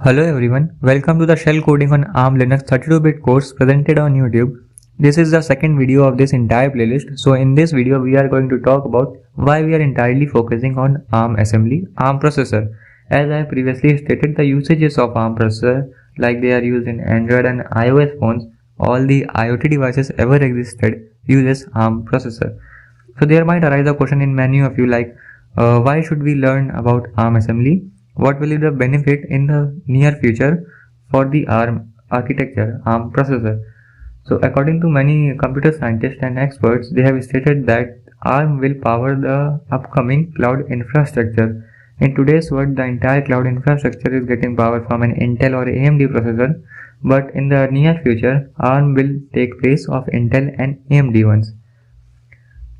Hello everyone, welcome to the Shellcoding on ARM Linux 32-bit course presented on YouTube. This is the second video of this entire playlist. So in this video we are going to talk about why we are entirely focusing on ARM assembly, ARM processor. As I previously stated, the usages of ARM processor, like they are used in Android and iOS phones, all the IoT devices ever existed uses ARM processor. So there might arise a question in many of you like, why should we learn about ARM assembly? What will be the benefit in the near future for the ARM architecture, ARM processor? So according to many computer scientists and experts, they have stated that ARM will power the upcoming cloud infrastructure. In today's world, the entire cloud infrastructure is getting power from an Intel or AMD processor, but in the near future, ARM will take place of Intel and AMD ones.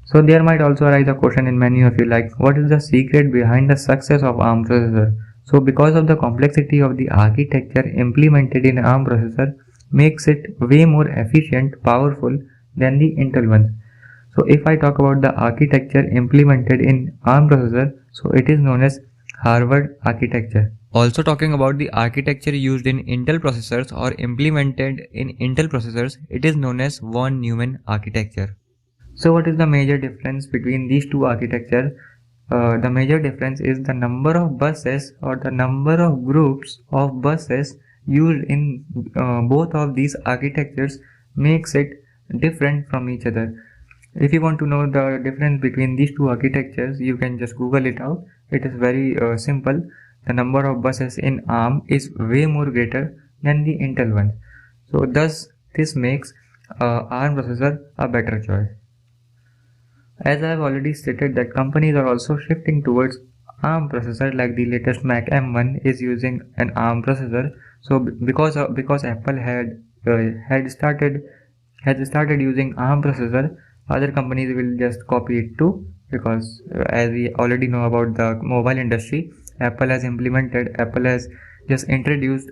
So there might also arise a question in many of you like, what is the secret behind the success of ARM processor? So because of the complexity of the architecture implemented in ARM processor makes it way more efficient, powerful than the Intel ones. So if I talk about the architecture implemented in ARM processor, so it is known as Harvard architecture. Also talking about the architecture used in Intel processors or implemented in Intel processors, it is known as von Neumann architecture. So what is the major difference between these two architectures? The major difference is the number of buses or the number of groups of buses used in both of these architectures makes it different from each other. If you want to know the difference between these two architectures, you can just Google it out. It is very simple. The number of buses in ARM is way more greater than the Intel one. So thus this makes ARM processor a better choice. As I have already stated that companies are also shifting towards ARM processor, like the latest Mac M1 is using an ARM processor. So because Apple had started using ARM processor, other companies will just copy it too, because as we already know about the mobile industry, Apple has just introduced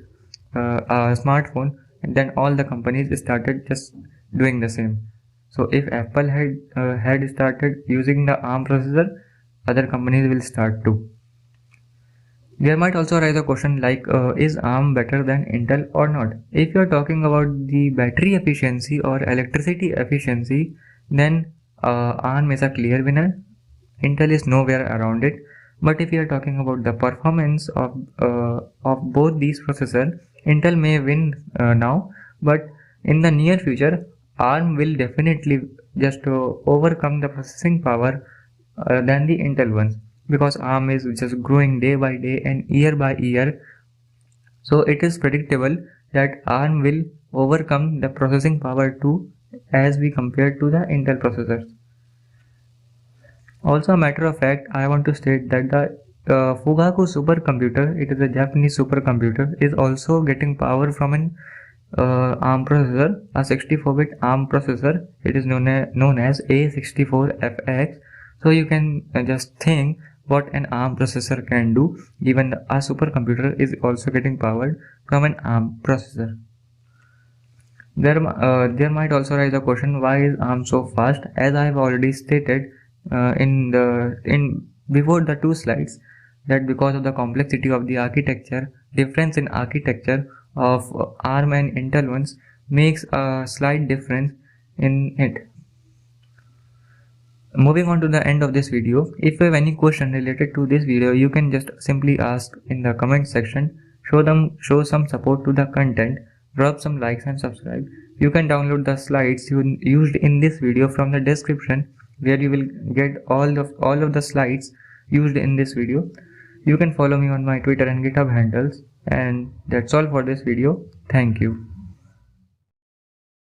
a smartphone, and then all the companies started just doing the same. So if Apple had started using the ARM processor, other companies will start too. There might also arise a question like, is ARM better than Intel or not? If you are talking about the battery efficiency or electricity efficiency, then ARM is a clear winner. Intel is nowhere around it. But if you are talking about the performance of both these processors, Intel may win now, but in the near future, ARM will definitely just overcome the processing power than the Intel ones, because ARM is just growing day by day and year by year. So it is predictable that ARM will overcome the processing power too, as we compare to the Intel processors. Also, a matter of fact, I want to state that the Fugaku supercomputer, it is a Japanese supercomputer, is also getting power from an ARM processor, a 64-bit ARM processor. It is known as A64FX. So you can just think what an ARM processor can do. Even a supercomputer is also getting powered from an ARM processor. There might also arise a question, why is ARM so fast? As I have already stated before the two slides, that because of the complexity of the architecture, difference in architecture of ARM and Intel ones makes a slight difference in it. Moving on to the end of this video, if you have any question related to this video, you can just simply ask in the comment section, show some support to the content, drop some likes and subscribe. You can download the slides used in this video from the description, where you will get all of the slides used in this video. You can follow me on my Twitter and GitHub handles. And that's all for this video. Thank you.